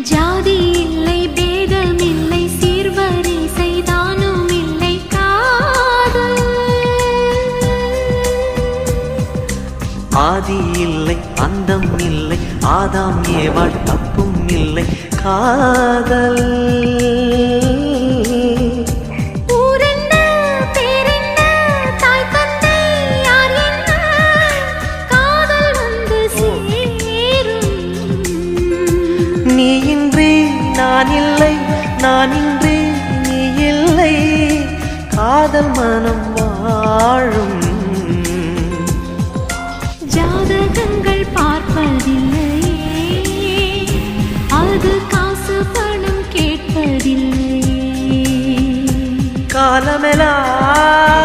ஜாதி இல்லை, பேதம் இல்லை, சீர்வரிசை தானும் இல்லை, காதல். ஆதி இல்லை, அந்தம் இல்லை, ஆதாம் ஏவாள் தப்பும் இல்லை, காதல். நீ இன்றி நான் இல்லை, நான் இன்றி நீ இல்லை, காதல் மனம் வாழும். ஜாதகங்கள் பார்ப்பதில்லை, அது காசு பணம் கேட்பதில்லை. காலமெல்லாம்